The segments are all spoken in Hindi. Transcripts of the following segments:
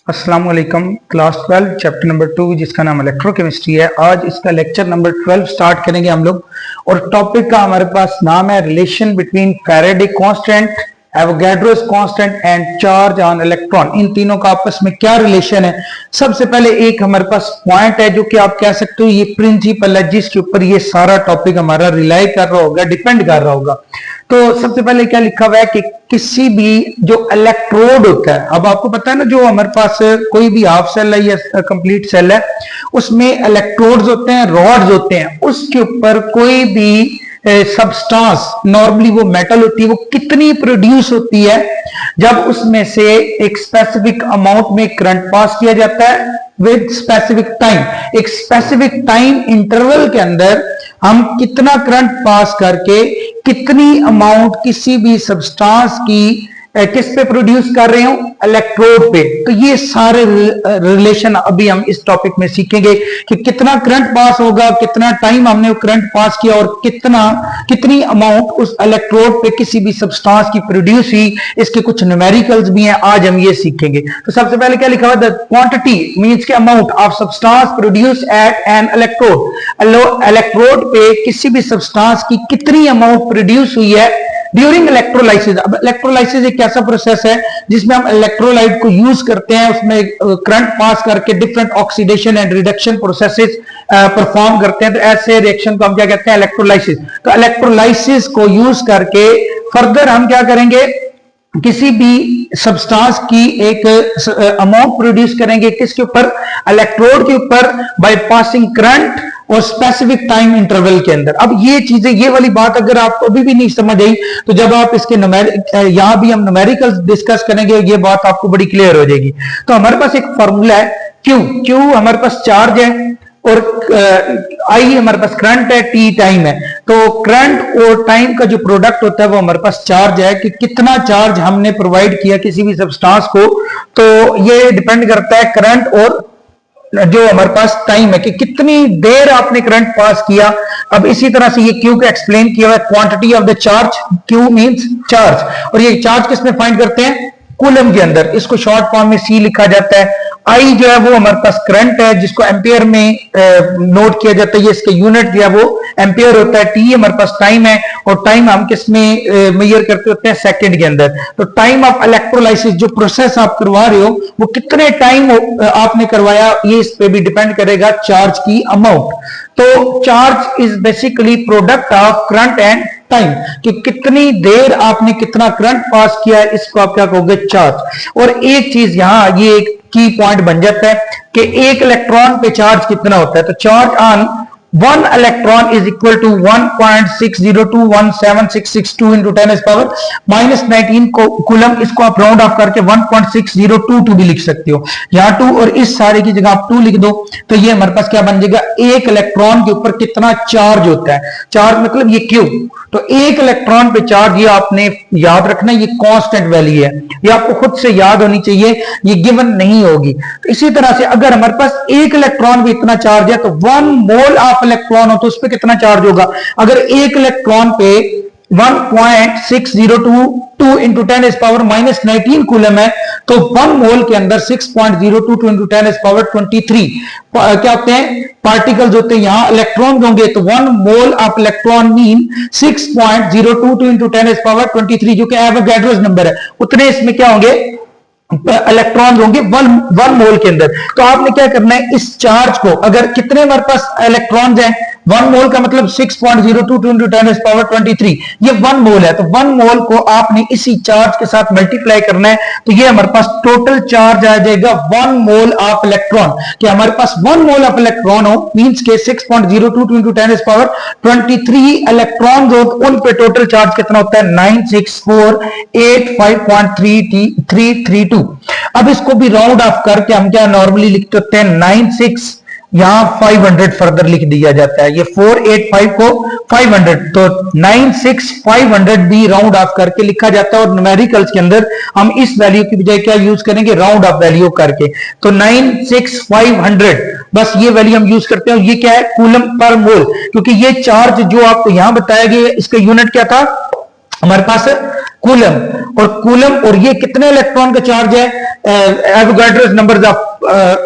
अस्सलाम वालेकुम। क्लास 12 चैप्टर नंबर 2 जिसका नाम इलेक्ट्रोकेमिस्ट्री है। आज इसका लेक्चर नंबर 12 स्टार्ट करेंगे हम लोग और टॉपिक का हमारे पास नाम है relation between Faraday constant, Avogadro's constant and charge on electron. इन तीनों का आपस में क्या रिलेशन है। सबसे पहले एक हमारे पास पॉइंट है जो कि आप कह सकते हो ये प्रिंसिपल है जिसके ऊपर ये सारा टॉपिक हमारा रिलाई कर रहा होगा, डिपेंड कर रहा होगा। तो सबसे पहले क्या लिखा हुआ है कि किसी भी जो इलेक्ट्रोड होता है, अब आपको पता है ना जो हमारे पास कोई भी हाफ सेल है या कंप्लीट सेल है उसमें इलेक्ट्रोड्स होते हैं, रॉड्स होते हैं, उसके ऊपर कोई भी सब्सटेंस, नॉर्मली वो मेटल होती है, वो कितनी प्रोड्यूस होती है जब उसमें से एक स्पेसिफिक अमाउंट में करंट पास किया जाता है विद स्पेसिफिक टाइम। एक स्पेसिफिक टाइम इंटरवल के अंदर हम कितना करंट पास करके कितनी अमाउंट किसी भी सब्सटेंस की किस पे प्रोड्यूस कर रहे हो, इलेक्ट्रोड पे। तो ये सारे रिलेशन अभी हम इस टॉपिक में सीखेंगे कि कितना करंट पास होगा, कितना टाइम हमने वो करंट पास किया और कितनी अमाउंट उस इलेक्ट्रोड पे किसी भी सब्सटेंस की प्रोड्यूस हुई। इसके कुछ न्यूमेरिकल्स भी हैं, आज हम ये सीखेंगे। तो सबसे पहले क्या लिखा हुआ है, द क्वांटिटी मींस के amount of substance produce at N electrode. Electrode पे किसी भी सब्सटेंस की कितनी अमाउंट प्रोड्यूस हुई है ड्यूरिंग इलेक्ट्रोलाइसिस। अब इलेक्ट्रोलाइसिस एक ऐसा प्रोसेस है जिसमें हम इलेक्ट्रोलाइट को यूज करते हैं, उसमें करंट पास करके different oxidation and reduction processes perform करते हैं। तो ऐसे रिएक्शन को हम क्या कहते हैं, इलेक्ट्रोलाइसिस। तो इलेक्ट्रोलाइसिस को यूज करके फर्दर हम क्या करेंगे, किसी भी सब्सटेंस की एक अमाउंट प्रोड्यूस करेंगे, किसके ऊपर, इलेक्ट्रोड के ऊपर, बाय पासिंग करंट और स्पेसिफिक टाइम इंटरवल के अंदर। अब ये चीजें, ये वाली बात अगर आपको अभी भी नहीं समझ आई तो जब आप इसके यहां भी हम न्यूमेरिकल्स डिस्कस करेंगे ये बात आपको बड़ी क्लियर हो जाएगी। तो हमारे पास एक फॉर्मूला है क्यू हमारे पास चार्ज है और आई हमारे पास करंट है, टी टाइम है। तो करंट और टाइम का जो प्रोडक्ट होता है वो हमारे पास चार्ज है कि कितना चार्ज हमने प्रोवाइड किया किसी भी सब्सटेंस को। तो ये डिपेंड करता है करंट और जो हमारे पास टाइम है कि कितनी देर आपने करंट पास किया। अब इसी तरह से ये क्यू को एक्सप्लेन किया हुआ है, quantity of the charge, Q means charge. और ये चार्ज किसमें फाइंड करते हैं, कूलम के अंदर। इसको शॉर्ट फॉर्म में सी लिखा जाता है। आई जो है वो हमारे पास करंट है जिसको एम्पियर में नोट किया जाता है, ये इसके यूनिट जो है वो एम्पियर होता है। टी हमारे पास टाइम है और टाइम हम किस में मेजर करते होते हैं, सेकंड के अंदर। तो टाइम ऑफ इलेक्ट्रोलाइसिस, जो प्रोसेस आप करवा रहे हो वो कितने टाइम आपने करवाया, ये इस पे भी डिपेंड करेगा चार्ज की अमाउंट। तो charge is basically product of current and time, कि कितनी देर आपने कितना करंट पास किया है, इसको आप क्या कहोगे, चार्ज। और एक चीज यहां ये एक की पॉइंट बन जाता है कि एक इलेक्ट्रॉन पे चार्ज कितना होता है। तो charge on one electron is equal to 1.60217662 into 10⁻⁻19 को कूलम। इसको आप राउंड ऑफ करके 1.6022 भी लिख सकते हो। यहां 2 और इस सारे की जगह आप 2 लिख दो तो ये हमारे पास क्या बन जाएगा, एक इलेक्ट्रॉन के ऊपर कितना चार्ज होता है। चार्ज मतलब ये क्यू। तो एक इलेक्ट्रॉन पे चार्ज, ये आपने याद रखना, ये कांस्टेंट वैल्यू है, ये आपको खुद से याद होनी चाहिए, ये गिवन नहीं होगी। तो इसी तरह से अगर हमारे पास एक इलेक्ट्रॉन पे इतना चार्ज है तो 1 मोल ऑफ इलेक्ट्रॉन हो तो उस पर कितना चार्ज होगा। अगर एक इलेक्ट्रॉन पे 1.6022 इंटू 10⁻⁻19 कूलम है तो 1 मोल के अंदर 6.022 इंटू 10⁻23 क्या होते हैं, पार्टिकल्स होते हैं। यहां इलेक्ट्रॉन होंगे तो 1 mole of electron mean 6.022 into 10⁻23 जो कि एवोगैड्रोस नंबर है, उतने इसमें क्या होंगे, इलेक्ट्रॉन होंगे 1 मोल के अंदर। तो आपने क्या करना है, इस चार्ज को, अगर कितने हमारे पास इलेक्ट्रॉन्स हैं, 1 मोल का मतलब 6.022 इंटू 10⁻23, ये 1 मोल है। तो 1 मोल को आपने इसी चार्ज के साथ मल्टीप्लाई करना है तो ये हमारे पास टोटल चार्ज आ जाएगा 1 मोल ऑफ इलेक्ट्रॉन। कि हमारे पास 1 मोल ऑफ इलेक्ट्रॉन हो मींस के 6.022 इंटू 10⁻23 इलेक्ट्रॉन हो, उन पे टोटल चार्ज कितना होता है, 96485.3332। अब इसको भी राउंड ऑफ करके हम क्या नॉर्मली लिखते होते हैं 96, यहां 500 फर्दर लिख दिया जाता है, ये 485 को 500, तो 96500 भी राउंड ऑफ करके लिखा जाता है। और न्यूमेरिकल्स के अंदर हम इस वैल्यू की बजाय क्या यूज करेंगे, राउंड ऑफ वैल्यू करके। तो 96500 बस ये वैल्यू हम यूज करते हैं। ये क्या है, कूलम पर मोल, क्योंकि ये चार्ज जो आपको यहां बताया गया इसका यूनिट क्या था, हमारे पास कूलम, और कूलम और ये कितने इलेक्ट्रॉन का चार्ज है, एवोगाड्रोस नंबर ऑफ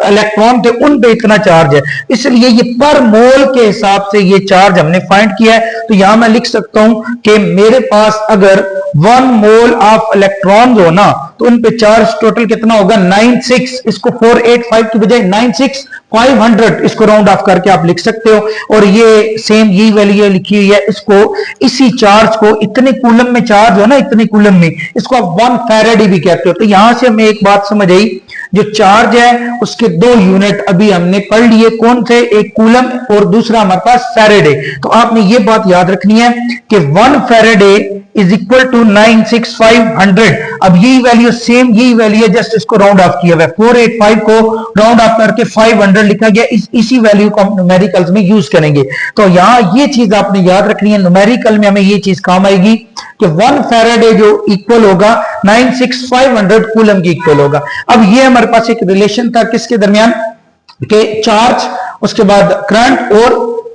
इलेक्ट्रॉन थे उन पे इतना चार्ज है, इसलिए ये पर मोल के हिसाब से ये चार्ज हमने फाइंड किया है। तो यहां मैं लिख सकता हूं कि मेरे पास अगर 1 मोल ऑफ इलेक्ट्रॉन हो ना तो उन पे चार्ज टोटल कितना होगा 96, इसको 485 की बजाय 96,500 इसको राउंड ऑफ करके आप लिख सकते हो, और ये सेम यही वैल्यू लिखी हुई है। इसको इसी चार्ज को इतने कूलम में चार्ज हो ना, इतने कूलम में, इसको आप 1 फैराडे भी कहते हो। तो यहां से हमें एक बात समझ आई, जो चार्ज है उसके 2 यूनिट अभी हमने पढ़ लिए, कौन थे, एक कूलम और दूसरा हमारे पास फैराडे। तो आपने ये बात याद रखनी है कि 1 फैराडे इज इक्वल टू 96,500। अब यही वैल्यू, सेम यही वैल्यू है, जस्ट इसको राउंड ऑफ किया हुआ है, 485 को राउंड ऑफ करके 500 लिखा गया। इसी वैल्यू को हम न्यूमेरिकल्स में यूज करेंगे। तो यहां ये चीज आपने याद रखनी है, न्यूमेरिकल में हमें ये चीज काम आएगी कि 1 फैराडे जो इक्वल होगा 96,500 कूलम की इक्वल होगा। अब ये हमारे पास एक रिलेशन था किसके दरमियान, के चार्ज, उसके बाद करंट और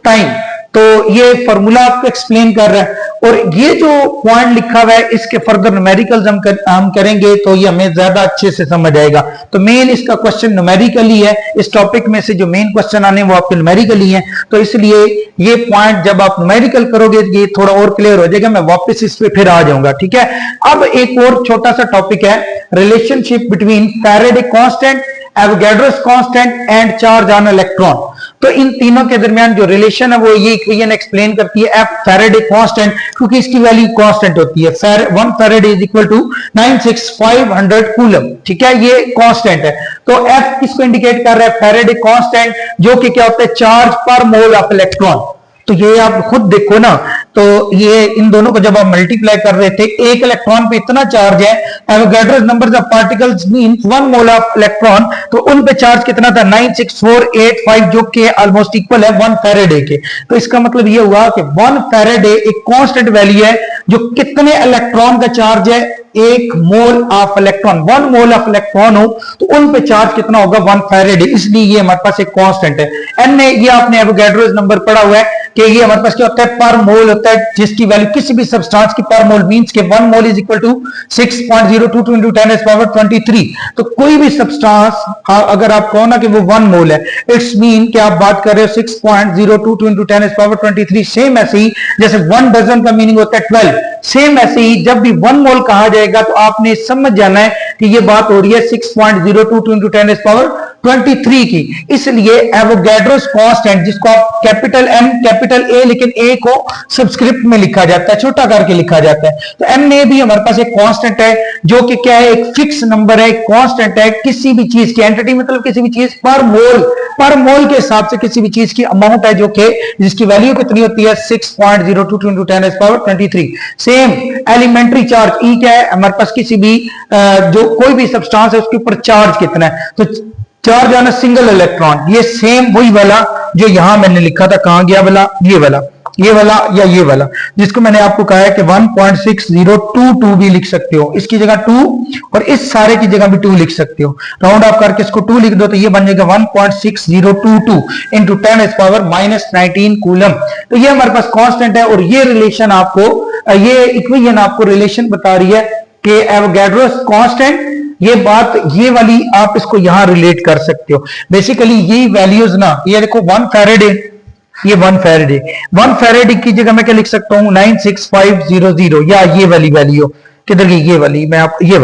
टाइम। तो ये फॉर्मूला आपको एक्सप्लेन कर रहा है, और ये जो पॉइंट लिखा हुआ है इसके फर्दर न्यूमेरिकल्स हम करेंगे तो ये हमें ज्यादा अच्छे से समझ आएगा। तो मेन इसका क्वेश्चन न्यूमेरिकली है, इस टॉपिक में से जो मेन क्वेश्चन आने वो आपके न्यूमेरिकली है। तो इसलिए ये पॉइंट जब आप न्यूमेरिकल करोगे ये थोड़ा और क्लियर हो जाएगा, मैं वापस इस पे फिर आ जाऊंगा, ठीक है। अब एक और छोटा सा टॉपिक है, relationship between Faraday constant, Avogadro's constant and charge on electron. तो इन तीनों के दरमियान जो रिलेशन है वो ये इक्वेशन एक्सप्लेन करती है, एफ फैराडे कांस्टेंट, क्योंकि इसकी वैल्यू कांस्टेंट होती है। 1 faraday is equal to 96,500 coulomb, ठीक है, ये कांस्टेंट है। तो एफ किसको इंडिकेट कर रहा है, फैराडे कांस्टेंट, जो कि क्या होता है, चार्ज पर मोल ऑफ इलेक्ट्रॉन। तो ये आप खुद देखो ना, तो ये इन दोनों को जब आप मल्टीप्लाई कर रहे थे, एक इलेक्ट्रॉन पे इतना चार्ज है, Avogadro's number of particles means 1 mole of electron, तो उन पे चार्ज कितना था 96,485, जो कि ऑलमोस्ट इक्वल है 1 फैराडे के। तो इसका मतलब ये हुआ कि 1 फैराडे एक कांस्टेंट वैल्यू है, जो कितने इलेक्ट्रॉन का चार्ज है, 1 mole of electron, 1 mole of electron हो तो उन पे चार्ज कितना होगा 1 फैराडे, इसलिए ये हमारे पास एक कांस्टेंट है। एन ने ये आपने एवोगाड्रोस नंबर पढ़ा हुआ है कि ये हमारे पास क्या होता है, पर मोल होता है, जिसकी वैल्यू किसी भी सब्सटेंस की पर मोल मींस के 1 mole is equal to 6.022 into 10⁻23। तो कोई भी सब्सटेंस अगर आप कहो ना कि वो 1 मोल है, इट्स मीन कि आप बात कर रहे हो 6.022 into 10⁻23। सेम ऐसे ही जैसे 1 डजन का मीनिंग होता है 12, सेम ऐसे ही जब भी 1 मोल कहा जाएगा तो आपने समझ जाना है कि ये बात हो रही है 6.022 into 10⁻23 की। इसलिए एवोगाड्रोस कांस्टेंट, जिसको आप कैपिटल एम कैपिटल ए, लेकिन ए को सबस्क्रिप्ट में लिखा जाता है, छोटा करके लिखा जाता है। तो एम ए भी हमारे पास एक कांस्टेंट है, जो कि क्या है, एक फिक्स नंबर है, कांस्टेंट है किसी भी चीज की, एंटिटी मतलब किसी भी चीज पर मोल के हिसाब से किसी भी चीज की अमाउंट है, जो कि जिसकी वैल्यू कितनी होती है 6.022 into 10⁻23। सेम एलिमेंट्री चार्ज ई क्या है हमारे पास, किसी भी जो कोई भी सब्सटेंस है उसके ऊपर चार्ज कितना है, तो charge on a single electron, ये सेम वही वाला जो यहां मैंने लिखा था, कहां गया वाला, ये वाला या ये वाला, जिसको मैंने आपको कहा है कि 1.6022 भी लिख सकते हो, इसकी जगह 2 और इस सारे की जगह भी 2 लिख सकते हो, राउंड ऑफ करके इसको 2 लिख दो तो ये बन जाएगा 1.6022 into 10⁻⁻19 कूलम। तो ये हमारे पास कांस्टेंट है, और ये रिलेशन आपको, ये इक्वेशन आपको रिलेशन बता रही है कि एवोगाड्रोस कांस्टेंट, ये बात ये वाली आप इसको यहां रिलेट कर सकते हो। बेसिकली ये वैल्यूज ना, ये देखो 1 फैराडे, ये 1 फैराडे की जगह मैं क्या लिख सकता हूं 96,500, या ये वाली वैल्यू किधर गई, ये वाली, मैं आप ये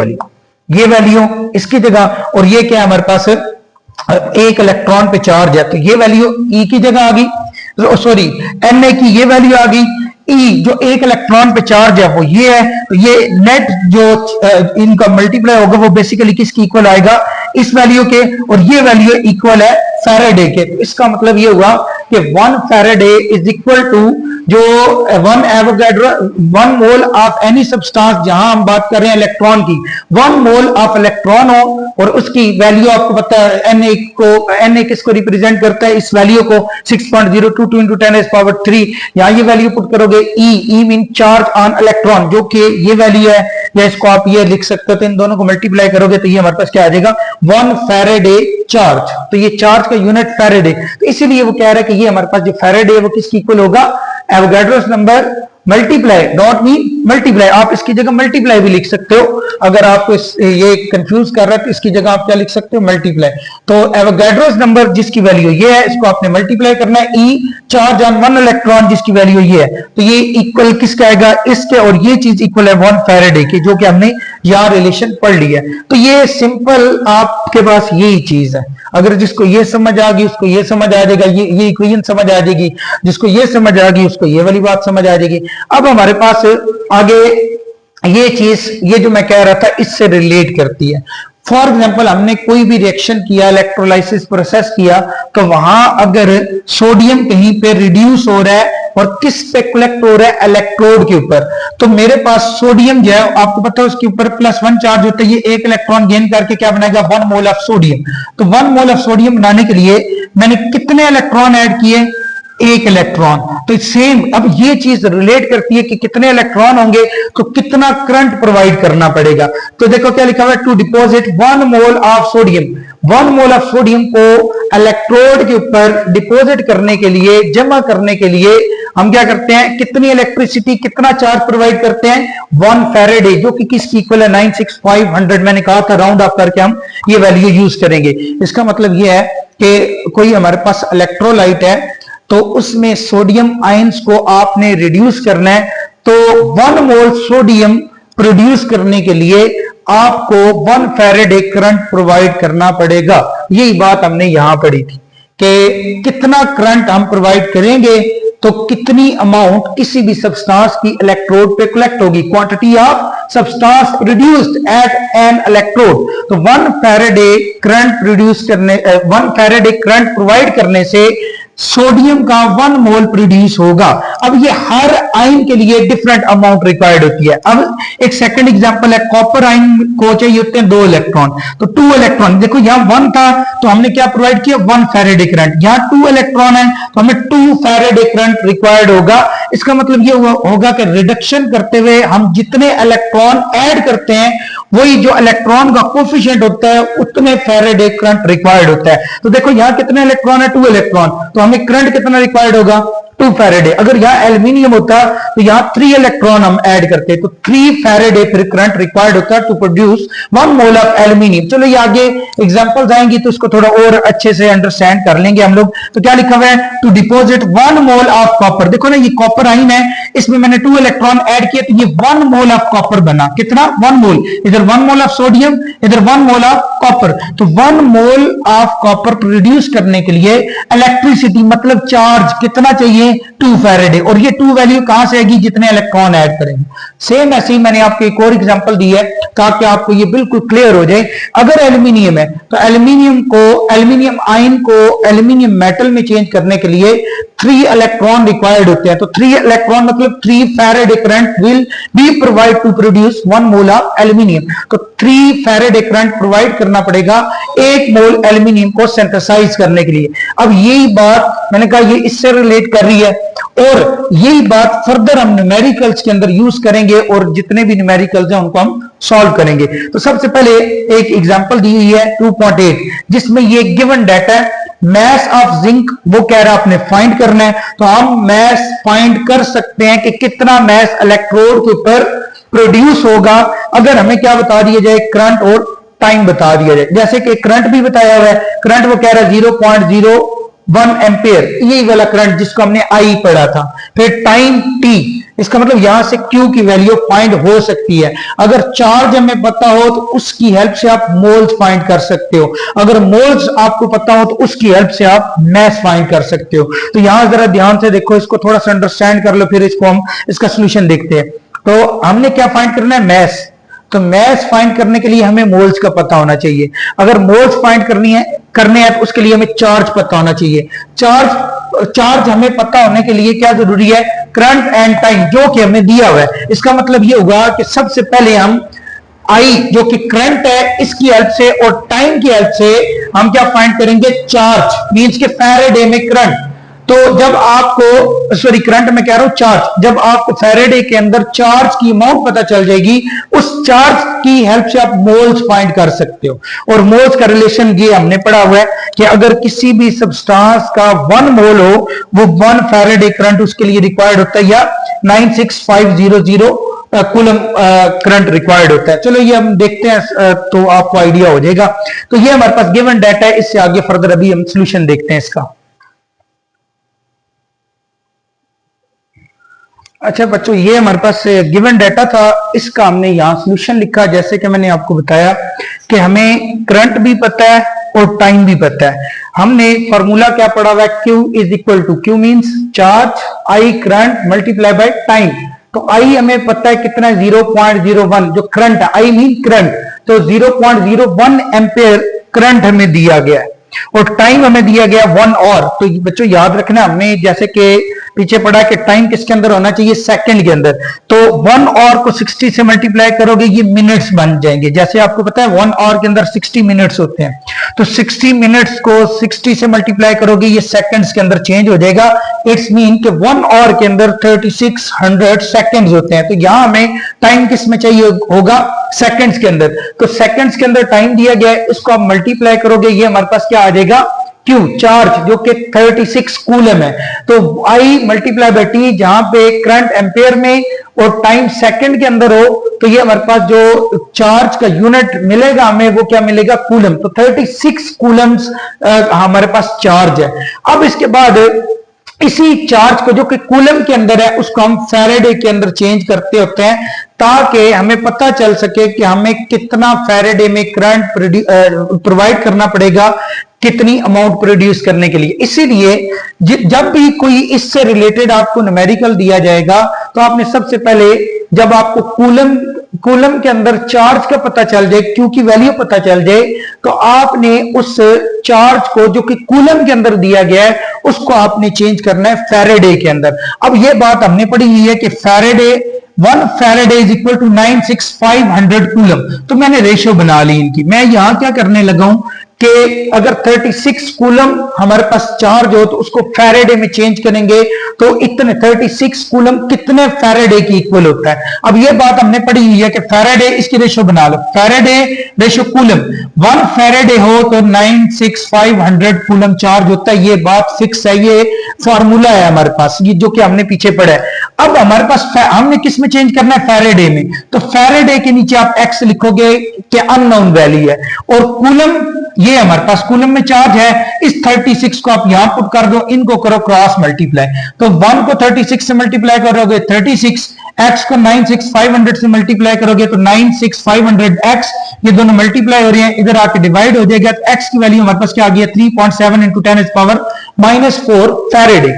वैल्यू इसकी जगह, और ये क्या है हमारे पास, एक इलेक्ट्रॉन पे चार्ज है, तो ये वैल्यू ई की जगह आ गई, सॉरी एन ए की ये वैल्यू आ गई, ई जो एक इलेक्ट्रॉन पे चार्ज है वो ये है, तो ये नेट जो इनका मल्टीप्लाई होगा वो बेसिकली किसकी इक्वल आएगा, इस वैल्यू के, और ये वैल्यू इक्वल है फैराडे के। तो इसका मतलब ये हुआ कि 1 फैराडे इज इक्वल टू जो 1 Avogadro 1 mole of any substance, जहां हम बात कर रहे हैं इलेक्ट्रॉन की, 1 मोल ऑफ इलेक्ट्रॉन हो और उसकी वैल्यू आपको पता है Na किसको रिप्रेजेंट करता है, इस वैल्यू को 6.022 into 10⁻3, यहां ये वैल्यू पुट करोगे, ई मीन चार्ज ऑन इलेक्ट्रॉन, जो कि ये वैल्यू है, या इसको आप ये लिख सकते हो, तो इन दोनों को मल्टीप्लाई करोगे तो ये हमारे पास क्या आ जाएगा 1 फैराडे चार्ज। तो ये चार्ज का यूनिट फैराडे, तो इसीलिए वो कह रहा है कि ये हमारे पास जो फैराडे है वो किसकी इक्वल होगा, Avogadro's number multiply, dot mean multiply, आप इसकी जगह मल्टीप्लाई भी लिख सकते हो। अगर आपको ये कंफ्यूज कर रहा है तो इसकी जगह आप क्या लिख सकते हो, मल्टीप्लाई। तो एवोगैड्रोस नंबर जिसकी वैल्यू ये है, इसको आपने मल्टीप्लाई करना है, ई चार्ज ऑन 1 इलेक्ट्रॉन जिसकी वैल्यू ये है, तो ये इक्वल किसका आएगा, इसके, और ये चीज इक्वल है 1 फैराडे की, जो कि हमने यहां रिलेशन पढ़ लिया। तो ये सिंपल आपके पास यही चीज है। अगर जिसको ये समझ आ गई उसको ये समझ आ जाएगा, ये इक्वेशन समझ आ जाएगी, जिसको ये समझ आ गई उसको ये वाली बात समझ आ जाएगी। अब हमारे पास आगे ये चीज, ये जो मैं कह रहा था इससे रिलेट करती है। फॉर एग्जाम्पल हमने कोई भी रिएक्शन किया, इलेक्ट्रोलाइसिस प्रोसेस किया, तो वहां अगर सोडियम कहीं पे रिड्यूस हो रहा है और किस पे कलेक्ट हो रहा है, इलेक्ट्रोड के ऊपर, तो मेरे पास सोडियम जो है आपको पता है उसके ऊपर +1 चार्ज होता है, ये 1 इलेक्ट्रॉन गेन करके क्या बनाएगा, 1 मोल ऑफ सोडियम। तो 1 मोल ऑफ सोडियम बनाने के लिए मैंने कितने इलेक्ट्रॉन ऐड किए, 1 इलेक्ट्रॉन। तो सेम अब ये चीज रिलेट करती है कि कितने इलेक्ट्रॉन होंगे तो कितना करंट प्रोवाइड करना पड़ेगा। तो देखो क्या लिखा हुआ है, to deposit 1 mole of sodium, 1 mole of sodium को इलेक्ट्रोड के ऊपर डिपॉजिट करने के लिए, जमा करने के लिए हम क्या करते हैं, कितनी इलेक्ट्रिसिटी, कितना चार्ज प्रोवाइड करते हैं, 1 फैराडे, जो कि किसकी इक्वल है, 96500। मैंने कहा था राउंड ऑफ करके हम ये वैल्यू यूज करेंगे। इसका मतलब ये है कि कोई हमारे पास इलेक्ट्रोलाइट है तो उसमें सोडियम आयंस को आपने रिड्यूस करना है, तो 1 मोल सोडियम प्रोड्यूस करने के लिए आपको 1 फैराडे करंट प्रोवाइड करना पड़ेगा। यही बात हमने यहां पढ़ी थी कि कितना करंट हम प्रोवाइड करेंगे तो कितनी अमाउंट किसी भी सब्सटेंस की इलेक्ट्रोड पे कलेक्ट होगी, quantity of substance produced at N electrode. तो 1 फैराडे करंट प्रोड्यूस करने 1 फैराडे करंट प्रोवाइड करने से सोडियम का 1 मोल प्रोड्यूस होगा। अब ये हर आयन के लिए डिफरेंट अमाउंट रिक्वायर्ड होती है। अब एक सेकंड एग्जांपल है, कॉपर आयन को चाहिए होते हैं 2 इलेक्ट्रॉन, तो 2 इलेक्ट्रॉन, देखो यहां 1 था तो हमने क्या प्रोवाइड किया, 1 फैराडे करंट, यहां 2 इलेक्ट्रॉन है तो हमें 2 फैराडे करंट रिक्वायर्ड होगा। इसका मतलब ये होगा कि रिडक्शन करते हुए हम जितने इलेक्ट्रॉन ऐड करते हैं वही जो इलेक्ट्रॉन का कोफिशिएंट होता है उतने फैराडे करंट रिक्वायर्ड होता है। तो देखो यहां कितने इलेक्ट्रॉन है, 2 इलेक्ट्रॉन, तो हमें करंट कितना रिक्वायर्ड होगा, 2 फैराडे। अगर यहां एल्यूमिनियम होता तो यहां 3 इलेक्ट्रॉन हम ऐड करते, तो 3 फैराडे फिर करंट रिक्वायर्ड होता है to produce 1 mole of aluminium. चलो ये आगे एग्जांपल्स आएंगी तो इसको थोड़ा और अच्छे से अंडरस्टैंड कर लेंगे हम लोग। तो क्या लिखा हुआ है, to deposit 1 mole of copper. देखो ना ये कॉपर आयन है, इसमें मैंने 2 इलेक्ट्रॉन ऐड किए तो ये 1 मोल ऑफ कॉपर बना, कितना, 1 मोल, इधर 1 मोल ऑफ सोडियम, इधर 1 मोल ऑफ कॉपर। तो 1 मोल ऑफ कॉपर प्रोड्यूस करने के लिए इलेक्ट्रिसिटी मतलब चार्ज कितना चाहिए, 2 फैराडे, और ये 2 वैल्यू कहां से आएगी, जितने इलेक्ट्रॉन ऐड करेंगे। सेम ऐसे ही मैंने आपको एक और एग्जांपल दी है ताकि आपको ये बिल्कुल क्लियर हो जाए। अगर एल्यूमिनियम है तो एल्यूमिनियम आयन को एल्यूमिनियम मेटल में चेंज करने के लिए 3 इलेक्ट्रॉन रिक्वायर्ड होते हैं। तो 3 इलेक्ट्रॉन मतलब 3 faraday current will be provide to produce 1 mole of aluminium. तो 3 फैराडे करंट प्रोवाइड करना पड़ेगा 1 मोल एल्यूमिनियम को सिंथेसाइज करने के लिए। अब यही बात मैंने कहा ये इससे रिलेट कर रही है और यही बात फर्दर हम न्यूमेरिकल्स के अंदर यूज करेंगे और जितने भी न्यूमेरिकल्स हैं उनको हम सॉल्व करेंगे। तो सबसे पहले एक एग्जांपल दी हुई है 2.8 जिसमें ये गिवन डाटा है, मैस ऑफ जिंक वो कह रहा है आपने फाइंड करना है। तो हम मैस फाइंड कर सकते हैं कि कितना मैस इलेक्ट्रोड के ऊपर प्रोड्यूस होगा अगर हमें क्या बता दिया जाए, करंट और टाइम बता दिया जाए। जैसे कि करंट भी बताया हुआ है, करंट वो कह रहा है 0.01 एम्पियर, यही वाला करंट जिसको हमने आई पढ़ा था। फिर टाइम टी, इसका मतलब यहां से Q की वैल्यू फाइंड हो सकती है। अगर चार्ज हमें पता हो तो उसकी हेल्प से आप मोल्स फाइंड कर सकते हो, अगर मोल्स आपको पता हो तो उसकी हेल्प से आप मैस फाइंड कर सकते हो। तो यहां जरा ध्यान से देखो, इसको थोड़ा सा अंडरस्टैंड कर लो, फिर इसको हम इसका सोल्यूशन देखते हैं। तो हमने क्या फाइंड करना है, मैस। तो मैस फाइंड करने के लिए हमें मोल्स का पता होना चाहिए। अगर मोल्स फाइंड करने हैं तो उसके लिए हमें चार्ज पता होना चाहिए। चार्ज हमें पता होने के लिए क्या जरूरी है, करंट एंड टाइम, जो कि हमें दिया हुआ है। इसका मतलब ये होगा कि सबसे पहले हम आई जो कि करंट है इसकी हेल्प से और टाइम की हेल्प से हम क्या फाइंड करेंगे, चार्ज मींस के फैराडे में करंट। तो जब आपको, सॉरी करंट में कह रहा हूं चार्ज, जब आपको फैराडे के अंदर चार्ज की अमाउंट पता चल जाएगी, उस चार्ज की हेल्प से आप मोल्स फाइंड कर सकते हो। और मोल्स का रिलेशन ये हमने पढ़ा हुआ है कि अगर किसी भी सब्सटेंस का 1 मोल हो, वो 1 फैराडे करंट उसके लिए रिक्वायर्ड होता है, या 96500 कूलम करंट रिक्वायर्ड होता है। चलो ये हम देखते हैं तो आपको आइडिया हो जाएगा। तो ये हमारे पास गिवन डाटा है, इससे आगे फर्दर अभी हम सॉल्यूशन देखते हैं इसका। अच्छा बच्चों, ये हमारे पास गिवन डाटा था, इसका हमने यहां सॉल्यूशन लिखा। जैसे कि मैंने आपको बताया कि हमें करंट भी पता है और टाइम भी पता है। हमने फॉर्मूला क्या पढ़ा हुआ है, Q is equal to, Q means charge, I current multiply by time. तो I हमें पता है कितना है, 0.01 जो करंट है, I मीन करंट, तो 0.01 एम्पेयर करंट हमें दिया गया है और टाइम हमें दिया गया 1 आवर। तो बच्चों याद रखना, हमें जैसे कि पीछे पढ़ा कि टाइम किसके अंदर होना चाहिए, सेकंड के अंदर। तो 1 आवर को 60 से मल्टीप्लाई करोगे, ये मिनट्स बन जाएंगे। जैसे आपको पता है 1 आवर के अंदर 60 मिनट्स होते हैं, तो 60 मिनट्स को 60 से मल्टीप्लाई करोगे, ये सेकंड्स के अंदर चेंज हो जाएगा। इट्स मीन कि 1 आवर के अंदर 3600 सेकंड्स होते हैं। तो यहां हमें टाइम किस में चाहिए होगा, सेकंड्स के अंदर। तो सेकंड्स के अंदर टाइम दिया गया है, इसको आप मल्टीप्लाई करोगे, ये हमारे पास क्या आ जाएगा, Q चार्ज, जो कि 36 कूलम है। तो I मल्टीप्लाई बाय T, जहां पे करंट एम्पेयर में और टाइम सेकंड के अंदर हो, तो ये हमारे पास जो चार्ज का यूनिट मिलेगा हमें, वो क्या मिलेगा, कूलम। तो 36 कूलम्स हमारे पास चार्ज है। अब इसके बाद इसी चार्ज को जो कि कूलम के अंदर है, उसको हम फैराडे के अंदर चेंज करते होते हैं, ताकि हमें पता चल सके कि हमें कितना फैराडे में करंट प्रोवाइड करना पड़ेगा, कितनी अमाउंट प्रोड्यूस करने के लिए। इसीलिए जब भी कोई इससे रिलेटेड आपको न्यूमेरिकल दिया जाएगा, तो आपने सबसे पहले, जब आपको कूलम के अंदर चार्ज का पता चल जाए, क्यू की वैल्यू पता चल जाए, तो आपने उस चार्ज को जो कि कूलम के अंदर दिया गया है, उसको आपने चेंज करना है फैराडे के अंदर। अब यह बात हमने पढ़ी हुई है कि faraday 1 faraday is equal to 96500 coulomb. तो मैंने रेशियो बना ली इनकी। मैं यहां क्या करने लगा हूं कि अगर 36 कूलम हमारे पास चार्ज हो, तो उसको फैराडे में चेंज करेंगे, तो इतने 36 कूलम कितने फैराडे की इक्वल होता है। अब ये बात हमने पढ़ी हुई है कि फैराडे, इसकी रेशियो बना लो, फैराडे रेशियो कूलम, 1 फैराडे हो तो 96500 कूलम चार्ज होता है। ये बात फिक्स है, ये फॉर्मूला है हमारे पास, ये जो कि हमने पीछे पढ़ा है। अब हमारे पास हमने किस में चेंज करना है, फैराडे में। तो फैराडे के नीचे आप एक्स लिखोगे कि अननोन वैल्यू है, और कूलम, ये हमारे पास कूलम में चार्ज है। इस 36 को आप यहां पुट कर दो, इनको करो क्रॉस मल्टीप्लाई। तो 1 को 36 से मल्टीप्लाई करोगे 36, x को 96500 से मल्टीप्लाई करोगे तो 96500x, ये दोनों मल्टीप्लाई हो रहे हैं, इधर आके डिवाइड हो जाएगा। तो x की वैल्यू हमारे पास क्या आ गया, 3.7 इंटू 10⁻⁻4 फैराडे।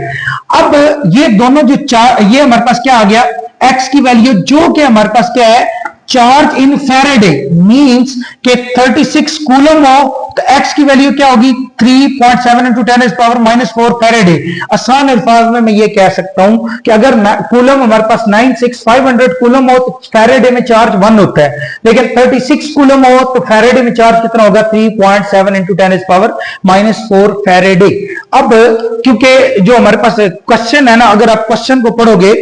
अब ये दोनों जो ये हमारे पास क्या आ गया, x की वैल्यू, जो कि हमारे पास क्या है, चार्ज इन फैराडे, मींस के 36 कूलम हो, तो x की वैल्यू क्या होगी, 3.7 इंटू 10⁻⁻4 फैराडे। आसान अल्फाज में मैं ये कह सकता हूं कि अगर कूलम हमारे पास 96500 कूलम हो, तो फैराडे में चार्ज 1 होता है, लेकिन 36 कूलम हो तो फैराडे में चार्ज कितना होगा, 3.7 इंटू 10⁻⁻4 फैराडे। अब क्योंकि जो हमारे पास क्वेश्चन है ना, अगर आप क्वेश्चन को पढ़ोगे,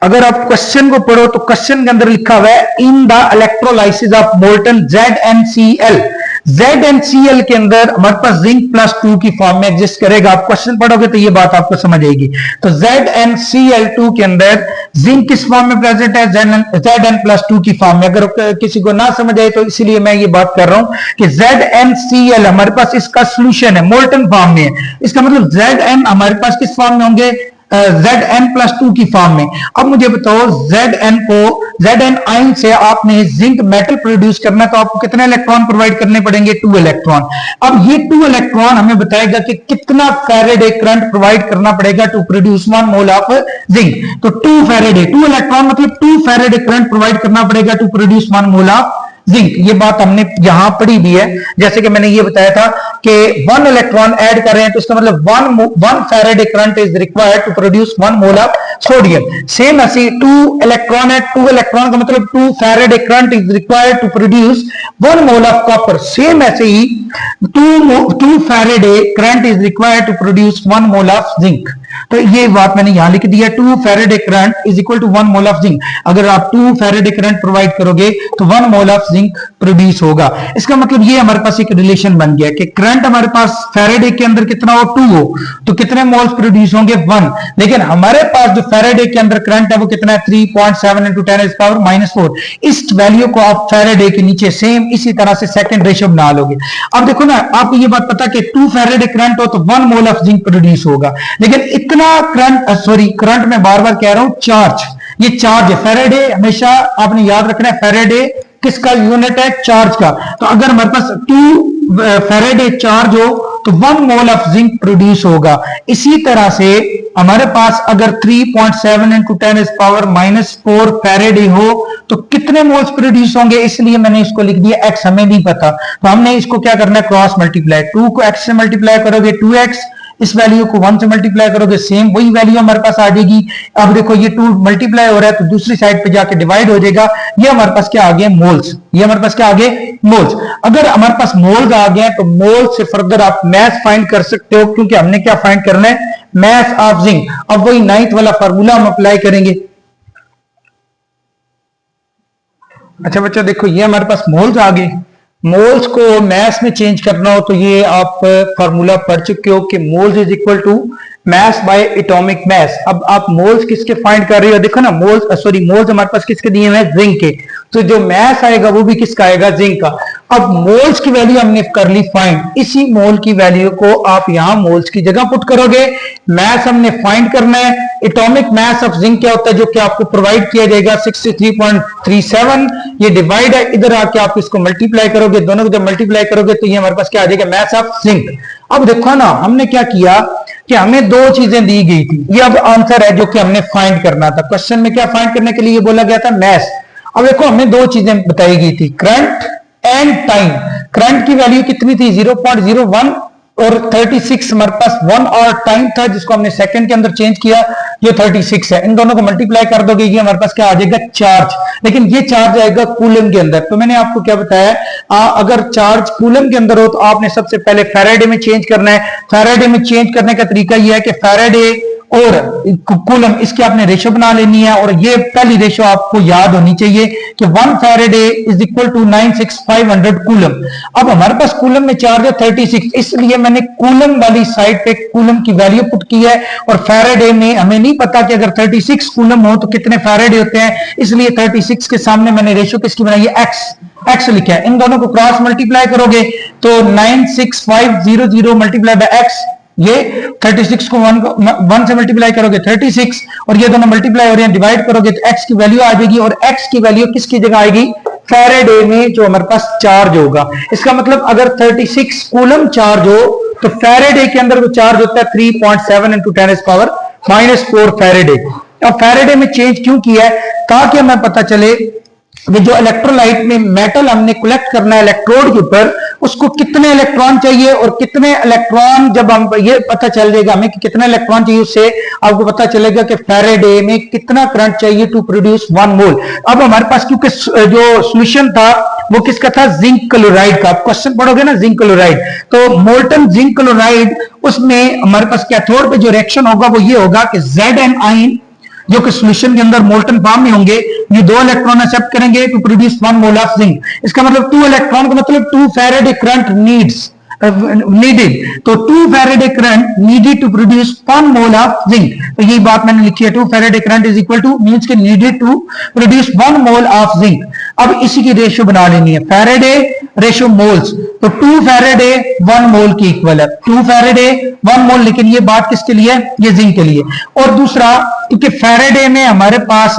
अगर आप क्वेश्चन को पढ़ो तो क्वेश्चन के अंदर लिखा हुआ है, in the electrolysis of molten ZnCl। ZnCl के अंदर हमारे पास जिंक +2 की फॉर्म में एग्जिस्ट करेगा। आप क्वेश्चन पढ़ोगे तो ये बात आपको समझ आएगी। तो ZnCl2 के अंदर जिंक किस फॉर्म में प्रेजेंट है, Zn+2 की फॉर्म में। अगर किसी को ना समझ आए तो इसीलिए मैं ये बात कर रहा हूं कि ZnCl हमारे पास इसका सोल्यूशन है, मोल्टन फॉर्म में है। इसका मतलब Zn हमारे पास किस फॉर्म में होंगे, Zn+2 की फॉर्म में। अब मुझे बताओ, Zn आयन से आपने जिंक मेटल प्रोड्यूस करना, तो आपको कितने इलेक्ट्रॉन प्रोवाइड करने पड़ेंगे, 2 इलेक्ट्रॉन। अब ये 2 इलेक्ट्रॉन हमें बताएगा कि कितना फैराडे करंट प्रोवाइड करना पड़ेगा to produce 1 mole of zinc. तो 2 फैराडे, 2 इलेक्ट्रॉन मतलब 2 फैराडे करंट प्रोवाइड करना पड़ेगा to produce 1 mole of zinc. ये बात हमने यहां पढ़ी भी है, जैसे कि मैंने ये बताया था कि 1 इलेक्ट्रॉन ऐड कर रहे हैं तो इसका मतलब 1 faraday current is required to produce 1 mole of sodium. Same ऐसे 2 इलेक्ट्रॉन है, 2 इलेक्ट्रॉन का मतलब 2 Faraday current is required to produce 1 mole of copper. Same ऐसे ही 2 Faraday current is required to produce 1 mole of zinc. तो ये बात मैंने यहां लिख दिया, 2 Faraday current is equal to 1 mole of zinc. अगर आप 2 फैराडे करंट प्रोवाइड करोगे तो 1 मोल ऑफ जिंक प्रोड्यूस होगा। इसका मतलब ये हमारे पास एक रिलेशन बन गया कि करंट हमारे पास फैराडे के अंदर कितना हो, 2 हो, तो कितने मोल्स प्रोड्यूस होंगे, 1। लेकिन हमारे पास जो फैराडे के अंदर करंट है वो कितना है, 3.7 इंटू 10⁻⁻⁴। इस वैल्यू को आप फैराडे के नीचे सेम इसी तरह से सेकंड रेशियो बना लोगे। अब देखो ना, आपको ये बात पता कि 2 फैराडे करंट हो तो 1 मोल ऑफ जिंक प्रोड्यूस होगा। लेकिन इतना करंट में बार बार कह रहा हूं, चार्ज, ये चार्ज है। फैराडे हमेशा आपने याद रखना है, फैराडे किसका यूनिट है, चार्ज का। तो अगर हमारे पास 2 फैराडे चार्ज हो तो 1 मोल ऑफ जिंक प्रोड्यूस होगा। इसी तरह से हमारे पास अगर 3.7 इंटू 10⁻⁻⁴ फैराडे हो तो कितने मोल्स प्रोड्यूस होंगे, इसलिए मैंने इसको लिख दिया x। हमें नहीं पता तो हमने इसको क्या करना है, क्रॉस मल्टीप्लाई। 2 को x से मल्टीप्लाई करोगे 2x, इस वैल्यू को 1 से मल्टीप्लाई करोगे सेम वही वैल्यू हमारे पास आ जाएगी। अब देखो ये 2 मल्टीप्लाई हो रहा है तो दूसरी साइड पे जाके डिवाइड हो जाएगा। ये हमारे पास क्या आ गया, मोल्स। ये हमारे पास क्या आ गए, मोल्स। अगर हमारे पास मोल्स आ गए तो मोल से फर्दर आप मैस फाइंड कर सकते हो, क्योंकि हमने क्या फाइंड करना है, मैस ऑफ जिंक। अब वही 9th वाला फार्मूला हम अप्लाई करेंगे। अच्छा बच्चा देखो, ये हमारे पास मोल्स आ गए। मोल्स को मैस में चेंज करना हो तो ये आप फार्मूला पढ़ चुके हो कि moles is equal to mass by atomic mass. अब आप मोल्स किसके फाइंड कर रहे हो, देखो ना, मोल्स हमारे पास किसके दिए हुए हैं, जिंक के। तो जो मैस आएगा वो भी किसका आएगा, जिंक का। अब मोल्स की वैल्यू हमने कर ली फाइंड, इसी मोल की वैल्यू को आप यहां मोल्स की जगह पुट करोगे। मैस हमने फाइंड करना है, एटॉमिक मैस ऑफ जिंक क्या होता है, जो कि आपको प्रोवाइड किया जाएगा 63.37। ये डिवाइड है, इधर आके आप इसको मल्टीप्लाई करोगे, दोनों को जब मल्टीप्लाई करोगे तो ये हमारे पास क्या आ जाएगा, मैस ऑफ जिंक। अब देखो ना, हमने क्या किया कि हमें 2 चीजें दी गई थी। ये अब आंसर है जो कि हमने फाइंड करना था। क्वेश्चन में क्या फाइंड करने के लिए बोला गया था, मैस। अब देखो हमें 2 चीजें बताई गई थी, करंट एंड टाइम। करंट की वैल्यू कितनी थी, 0.01 और 36 हमारे पास 1 और टाइम था जिसको हमने सेकंड के अंदर चेंज किया, ये 36 है। इन दोनों को मल्टीप्लाई कर दोगे, ये हमारे पास क्या आ जाएगा, चार्ज। लेकिन ये चार्ज आएगा कूलम के अंदर। तो मैंने आपको क्या बताया, अगर चार्ज कूलम के अंदर हो तो आपने सबसे पहले फैराडे में चेंज करना है। फैराडे में चेंज करने का तरीका यह है कि फैराडे और कूलम इसकी आपने रेशो बना लेनी है, और ये पहली रेशो आपको याद होनी चाहिए कि 1 faraday is equal to 96500 coulomb. अब हमारे पास कूलम में चार्ज है 36, इसलिए मैंने कूलम वाली साइड पे कूलम की वैल्यू पुट की है। और फैराडे में हमें नहीं पता कि अगर 36 कूलम हो तो कितने फैराडे होते हैं, इसलिए 36 के सामने मैंने रेशो किसकी बनाई है, एक्स लिखा है। इन दोनों को क्रॉस मल्टीप्लाई करोगे तो 96500 मल्टीप्लाई बाय एक्स, ये 36 को 1 से मल्टीप्लाई करोगे 36, और ये दोनों मल्टीप्लाई हो रहे हैं, डिवाइड करोगे तो x की वैल्यू आ जाएगी। और x की वैल्यू किसकी जगह आएगी, फैराडे में जो हमारे पास चार्ज होगा। इसका मतलब अगर 36 कूलम चार्ज हो तो फैराडे के अंदर वो चार्ज होता है 3.7 इंटू 10⁻⁻⁴ फैराडे। अब फैराडे में चेंज क्यों किया है, ताकि हमें पता चले जो इलेक्ट्रोलाइट में मेटल हमने कलेक्ट करना है इलेक्ट्रोड के ऊपर, उसको कितने इलेक्ट्रॉन चाहिए, और कितने इलेक्ट्रॉन जब हम ये पता चल जाएगा हमें कि कितने इलेक्ट्रॉन चाहिए, उससे आपको पता चलेगा कि फैराडे में कितना करंट चाहिए टू प्रोड्यूस 1 मोल। अब हमारे पास क्योंकि जो सॉल्यूशन था वो किसका था, जिंक क्लोराइड का। आप क्वेश्चन पढ़ोगे ना, जिंक क्लोराइड, तो मोल्टन जिंक क्लोराइड, उसमें हमारे पास कैथोड पे जो रिएक्शन होगा वो ये होगा कि Zn आयन जो कि सॉल्यूशन के अंदर मोल्टन फॉर्म में होंगे, ये 2 इलेक्ट्रॉन एक्सेप्ट करेंगे to produce 1 mole of zinc. इसका मतलब 2 इलेक्ट्रॉन का मतलब 2 फैराडे करंट नीडेड, तो 2 Faraday current needed to produce 1 mole of zinc. तो यही बात मैंने लिखी है, 2 Faraday current is equal to means के needed to produce 1 mole of zinc. अब इसी की रेशियो बना लेनी है, फैराडे रेशियो मोल्स, तो 2 फैराडे 1 मोल की इक्वल है, 2 फैराडे 1 मोल। लेकिन ये बात किसके लिए, ये जिंक के लिए। और दूसरा, क्योंकि फैराडे में हमारे पास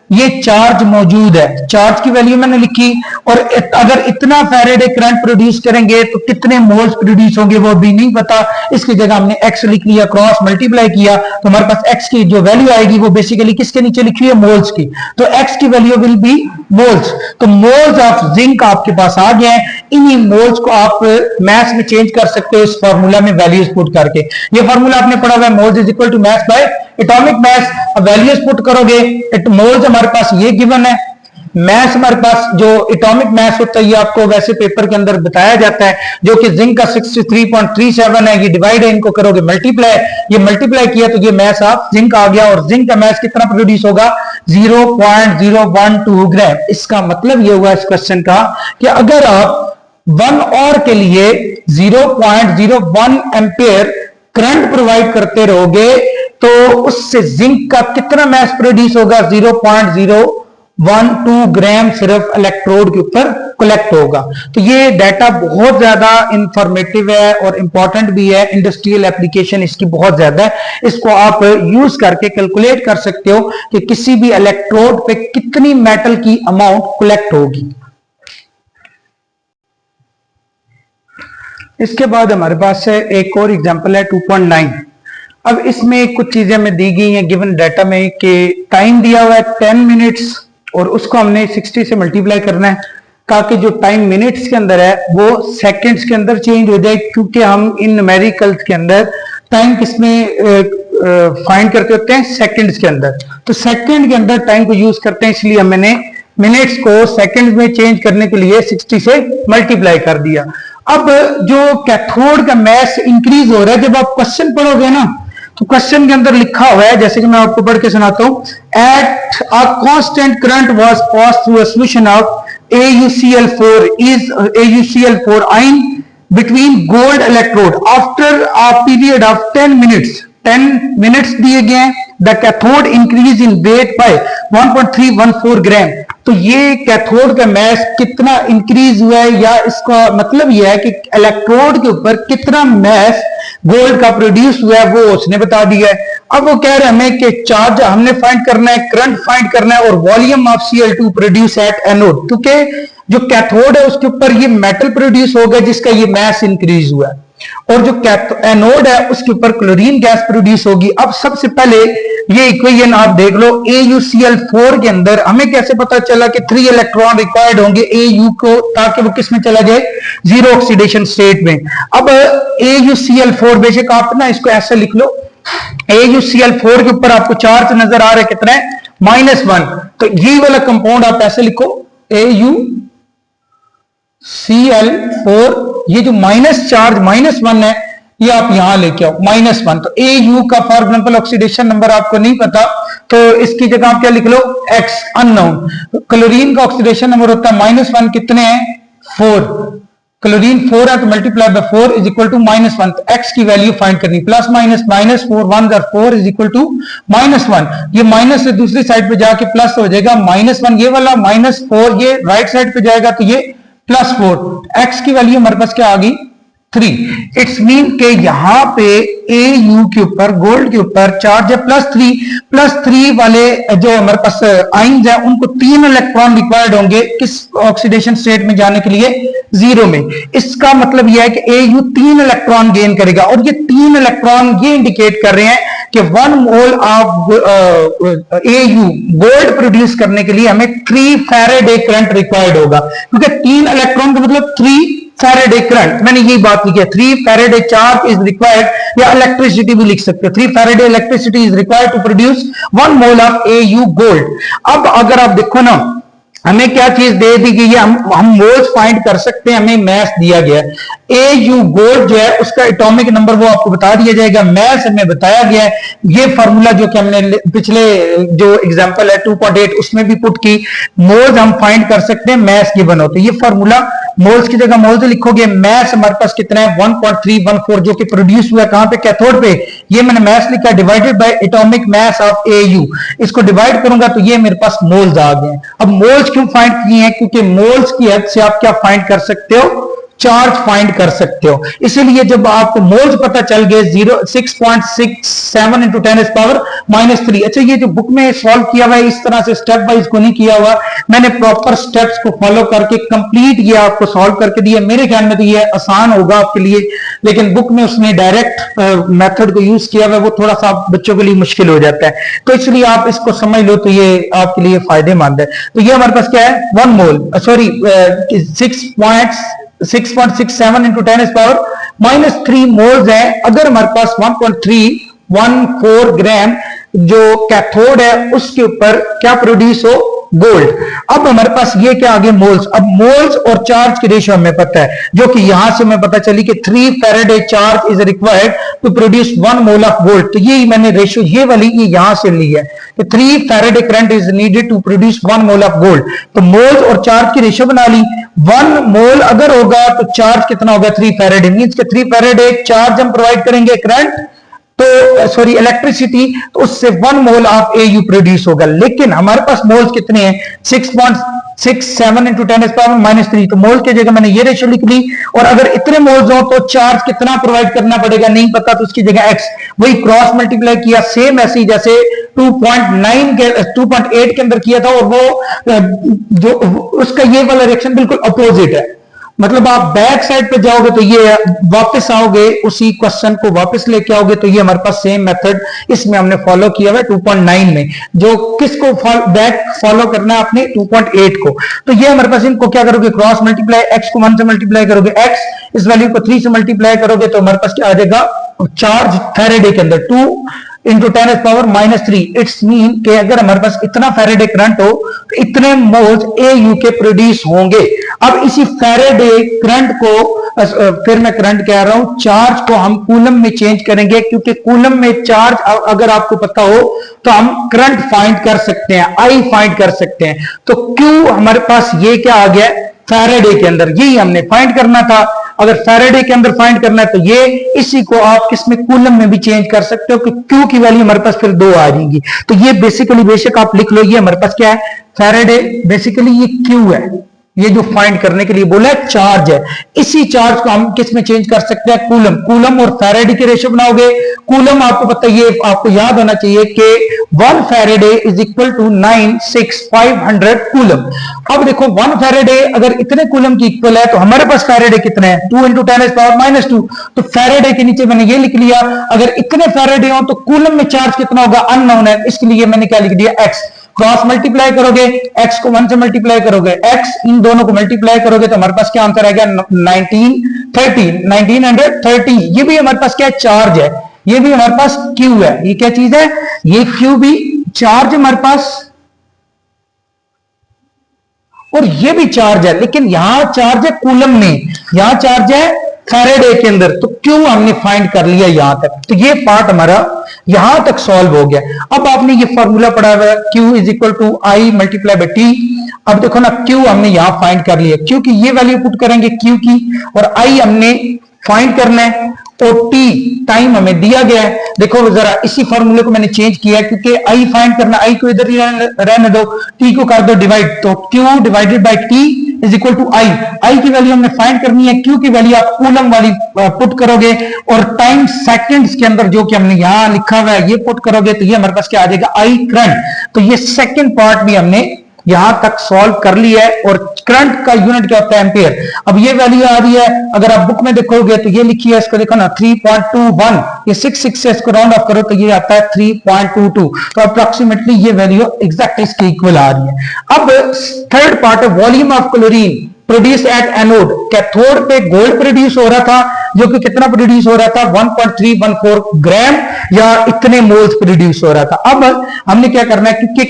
ये चार्ज मौजूद है, चार्ज की वैल्यू मैंने लिखी, और अगर इतना फैराडे करंट प्रोड्यूस करेंगे तो कितने मोल्स प्रोड्यूस होंगे वो भी नहीं पता, इसकी जगह हमने एक्स लिख लिया, क्रॉस मल्टीप्लाई किया तो हमारे पास एक्स की जो वैल्यू आएगी वो बेसिकली किसके नीचे लिखी हुई है, मोल्स की, तो एक्स की वैल्यू विल बी मोल्स। तो मोल्स ऑफ जिंक आपके पास आ गए हैं, इन्हीं मोल्स को आप मैथ्स में चेंज कर सकते हो इस फार्मूला में वैल्यूज पुट करके। ये फार्मूला आपने पढ़ा हुआ है, moles is equal to mass by atomic mass. अब वैल्यूज पुट करोगे, मोल्स हमारे पास ये गिवन है, मास हमारे पास जो एटॉमिक मास होता है ये आपको वैसे पेपर के अंदर बताया जाता है, जो कि जिंक का 63.37 है, ये डिवाइड है, इनको करोगे मल्टीप्लाई, ये मल्टीप्लाई किया तो ये मास ऑफ जिंक आ गया, और जिंक का मास कितना प्रोड्यूस होगा, 0.012 ग्राम। इसका मतलब ये हुआ इस क्वेश्चन का कि अगर आप 1 और के लिए 0.01 एम्पियर करंट प्रोवाइड करते रहोगे तो उससे जिंक का कितना मास प्रोड्यूस होगा, 0.012 ग्राम सिर्फ इलेक्ट्रोड के ऊपर कलेक्ट होगा। तो ये डाटा बहुत ज्यादा इंफॉर्मेटिव है और इंपॉर्टेंट भी है, इंडस्ट्रियल एप्लीकेशन इसकी बहुत ज्यादा है, इसको आप यूज करके कैलकुलेट कर सकते हो कि किसी भी इलेक्ट्रोड पे कितनी मेटल की अमाउंट कलेक्ट होगी। इसके बाद हमारे पास है एक और एग्जांपल है 2.9। अब इसमें कुछ चीजें हमें दी गई हैं गिवन डाटा में कि टाइम दिया हुआ है 10 मिनट्स और उसको हमने 60 से मल्टीप्लाई करना है ताकि जो टाइम मिनट्स के अंदर है वो सेकंड्स के अंदर चेंज हो जाए, क्योंकि हम इन न्यूमेरिकल्स के अंदर टाइम किसमें फाइंड करते होते हैं, सेकंड्स के अंदर। तो सेकंड के अंदर टाइम को यूज करते हैं, इसलिए मैंने मिनट्स को सेकंड में चेंज करने के लिए 60 से मल्टीप्लाई कर दिया। अब जो कैथोड का मास इंक्रीज हो रहा है, जब आप क्वेश्चन पढ़ोगे ना तो क्वेश्चन के अंदर लिखा हुआ है, जैसे कि मैं आपको पढ़ के सुनाता हूं, at a constant current was pass through a solution of AuCl4 is AuCl4 ion between gold electrode after a period of 10 minutes 10 minutes दिए गए हैं, the cathode increase in weight by 1.314 ग्राम। तो ये कैथोड का मास कितना इंक्रीज हुआ है, या इसका मतलब यह है कि इलेक्ट्रोड के ऊपर कितना मास गोल्ड का प्रोड्यूस हुआ है वो उसने बता दिया है। अब वो कह रहे हैं हमें कि चार्ज हमने फाइंड करना है, करंट फाइंड करना है और volume of Cl2 produce at anode, क्योंकि जो कैथोड है उसके ऊपर ये मेटल प्रोड्यूस होगा जिसका ये मास इंक्रीज हुआ है, और जो एनोड है उसके ऊपर क्लोरीन गैस प्रोड्यूस होगी। अब सबसे पहले ये इक्वेशन आप देख लो, AuCl4 के अंदर हमें कैसे पता चला कि 3 इलेक्ट्रॉन रिक्वायर्ड होंगे Au को, ताकि वो किस में चला जाए, जीरो ऑक्सीडेशन स्टेट में। अब AuCl4 बेशक आप ना इसको ऐसे लिख लो, AuCl4 के ऊपर आपको चार्ज नजर आ रहा है कितना है, -1, तो ये वाला कंपाउंड आप ऐसे लिखो AuCl4, ये जो माइनस चार्ज -1 है ये आप यहां लेके आओ -1। तो Au का फॉर एग्जांपल ऑक्सीडेशन नंबर आपको नहीं पता तो इसकी जगह आप क्या लिख लो, X अननोन। क्लोरीन का ऑक्सीडेशन नंबर होता है -1, कितने हैं, 4, क्लोरीन 4 है तो multiply by 4 is equal to -1। तो X की वैल्यू फाइंड करनी, plus minus -4 1 4 is equal to -1। ये माइनस से दूसरी साइड पे जाके प्लस हो जाएगा, -1 ये वाला, -4 ये राइट साइड पे जाएगा तो ये +4। X की वैल्यू हमारे पास क्या आ गई, 3। इट्स मीन के यहां पे Au के ऊपर, गोल्ड के ऊपर चार्ज है +3 वाले जो हमारे पास आयन्स है उनको 3 इलेक्ट्रॉन रिक्वायर्ड होंगे किस ऑक्सीडेशन स्टेट में जाने के लिए, 0 में। इसका मतलब यह है कि Au 3 इलेक्ट्रॉन गेन करेगा, और ये 3 इलेक्ट्रॉन ये इंडिकेट कर रहे हैं कि 1 mole of Au gold produce करने के लिए हमें 3 फैराडे करंट रिक्वायर्ड होगा, क्योंकि 3 इलेक्ट्रॉन का मतलब 3 फैराडे करंट, मैंने यही बात लिखी है, 3 फैराडे चार्ज इज रिक्वायर्ड, या इलेक्ट्रिसिटी भी लिख सकते हो, 3 faraday electricity is required to produce 1 mole of Au gold. अब अगर आप देखो ना, हमें क्या चीज दे दी गई है, हम मोल्स फाइंड कर सकते हैं, हमें मास दिया गया है। Au गोल्ड जो है उसका एटॉमिक नंबर वो आपको बता दिया जाएगा, मास हमें बताया गया है। ये फार्मूला जो कि हमने पिछले जो एग्जांपल है 2.8 उसमें भी पुट की, मोल्स हम फाइंड कर सकते हैं, मास गिवन होते हैं। ये फार्मूला मोल्स की जगह मोल्स लिखोगे, मास हमारे पास कितना है 1.314 जो कि प्रोड्यूस हुआ कहां पे, कैथोड पे, ये मैंने मास लिखा divided by atomic mass of Au। इसको डिवाइड करूंगा तो ये मेरे पास मोल्स आ गए। अब मोल्स क्यों फाइंड किए हैं, क्योंकि मोल्स की हेल्प से आप क्या फाइंड कर सकते हो, चार्ज फाइंड कर सकते हो। इसीलिए जब आपको मोल्स पता चल गए 6.67 इंटू 10⁻⁻3। अच्छा, ये जो बुक में सॉल्व किया हुआ है इस तरह से स्टेप वाइज को नहीं किया हुआ, मैंने प्रॉपर स्टेप्स को फॉलो करके कंप्लीट ये आपको सॉल्व करके दिया। मेरे ख्याल में तो ये आसान होगा आपके लिए, लेकिन बुक में उसने डायरेक्ट मेथड को यूज किया हुआ है, वो थोड़ा सा बच्चों के लिए मुश्किल हो जाता है। तो इसलिए आप इसको समझ लो तो ये आपके लिए फायदेमंद है। तो ये हमारे पास क्या है, 1 मोल, सॉरी 6.67 इंटू 10⁻⁻3 मोल्स है। अगर हमारे पास 1.314 ग्राम जो कैथोड है उसके ऊपर क्या प्रोड्यूस हो, गोल्ड। अब हमारे पास ये क्या आगे मोल्स। अब मोल्स और चार्ज की रेशियो हमें पता है, जो कि यहां से हमें पता चली कि 3 faraday charge is required to produce 1 mole of gold. तो ये मैंने रेशियो ये वाली ये यहां से ली है कि 3 faraday current is needed to produce 1 mole of gold. तो मोल्स और चार्ज की रेशियो बना ली। 1 मोल अगर होगा तो चार्ज कितना होगा, 3 फैराडे। मींस के 3 फैराडे चार्ज हम प्रोवाइड करेंगे करंट, तो सॉरी इलेक्ट्रिसिटी, तो उससे 1 मोल ऑफ एयू प्रोड्यूस होगा। लेकिन हमारे पास मोल्स कितने हैं, 6.67 इंटू 10⁻⁻3। तो मोल की जगह मैंने ये रेशियो लिख ली। और अगर इतने मोल्स हो तो चार्ज कितना प्रोवाइड करना पड़ेगा, नहीं पता, तो उसकी जगह x, वही क्रॉस मल्टीप्लाई किया, सेम ऐसे ही जैसे 2.8 के अंदर किया था। और वो जो उसका ये वाला रिएक्शन बिल्कुल अपोजिट है। मतलब आप बैक साइड पे जाओगे तो ये वापस आओगे, उसी क्वेश्चन को वापस लेके आओगे तो ये हमारे पास सेम मेथड इसमें हमने फॉलो किया हुआ है 2.9 में। जो किसको बैक फॉलो करना है आपने, 2.8 को। तो ये हमारे पास इनको क्या करोगे, क्रॉस मल्टीप्लाई, x को 1 से मल्टीप्लाई करोगे, x इस वैल्यू को 3 से मल्टीप्लाई करोगे तो हमारे पास क्या आ जाएगा, चार्ज फैराडे के अंदर 2 इंटू 10⁻⁻3। इट्स मीन कि अगर हमारे पास इतना फैराडे करंट हो तो इतने मोल्स एयू के प्रोड्यूस होंगे। अब इसी फैराडे करंट को, फिर मैं करंट कह रहा हूं, चार्ज को हम कूलम में चेंज करेंगे, क्योंकि कूलम में चार्ज अगर आपको पता हो तो हम करंट फाइंड कर सकते हैं, आई फाइंड कर सकते हैं। तो क्यू हमारे पास ये क्या आ गया, फैराडे के अंदर, यही हमने फाइंड करना था। अगर फैराडे के अंदर फाइंड करना है तो ये इसी को आप किसमें, कूलम में भी चेंज कर सकते हो कि क्यू की वैल्यू हमारे पास फिर 2 आ जाएगी। तो ये बेसिकली, बेशक आप लिख लो, ये हमारे पास क्या है, फैराडे, बेसिकली ये क्यू है, ये जो फाइंड करने के लिए बोला है चार्ज है। इसी चार्ज को हम किस में चेंज कर सकते हैं, कूलम। कूलम और फैराडे की रेशियो बनाओगे। कूलम आपको पता है, ये आपको याद होना चाहिए कि 1 faraday is equal to 96500 coulomb. अब देखो 1 फैराडे अगर इतने कूलम की इक्वल है तो हमारे पास फैराडे कितने हैं, 2 इंटू 10⁻⁻2। तो फैराडे के नीचे मैंने ये लिख लिया, अगर इतने फैराडे हो तो कूलम में चार्ज कितना होगा, अननोन है, इसके लिए मैंने क्या लिख दिया, x। क्रॉस मल्टीप्लाई करोगे, x को 1 से मल्टीप्लाई करोगे, x इन दोनों को मल्टीप्लाई करोगे तो हमारे पास क्या आंसर आएगा, 1930। ये भी हमारे पास क्या है, चार्ज है। ये भी हमारे पास Q है। ये क्या चीज है, ये Q भी चार्ज हमारे पास, और ये भी चार्ज है, लेकिन यहां चार्ज है कूलम में, यहां चार्ज है फैराडे के अंदर। तो क्यों हमने फाइंड कर लिया यहां तक। तो ये पार्ट हमारा यहां तक सॉल्व हो गया। अब आपने ये फॉर्मूला पढ़ा हुआ है, Q is equal to I multiply by T. अब देखो ना, Q हमने यहां फाइंड कर लिया, क्योंकि ये वैल्यू पुट करेंगे Q की, और I हमने फाइंड करना है, तो T टाइम हमें दिया गया है। देखो जरा इसी फॉर्मूले को मैंने चेंज किया, क्योंकि I फाइंड करना, I को इधर ही रहने दो, T को कर दो डिवाइड, तो Q divided by T is equal to I। I की वैल्यू हमने फाइंड करनी है, Q की वैल्यू आप कूलम वाली पुट करोगे, और टाइम सेकंड्स के अंदर जो कि हमने यहां लिखा हुआ है ये पुट करोगे, तो ये हमारे पास क्या आ जाएगा, I करंट। तो ये सेकंड पार्ट भी हमने यहां तक सॉल्व कर लिया है। और करंट का यूनिट क्या होता है, एम्पियर। अब ये वैल्यू आ रही है, अगर आप बुक में देखोगे तो ये लिखी है, इसको देखो ना 3.21, ये 6 से इसको राउंड ऑफ करो तो ये आता है 3.22। तो अप्रोक्सीमेटली ये वैल्यू एग्जैक्ट इसके इक्वल आ रही है। अब थर्ड पार्ट है, volume of chlorine produce at anode. Cathode पे गोल्ड प्रोड्यूस हो रहा था, जो कि कितना प्रोड्यूस हो रहा था, 1.314 ग्राम या इतने मोल्स प्रोड्यूस हो रहा था। अब हमने क्या करना है, क्योंकि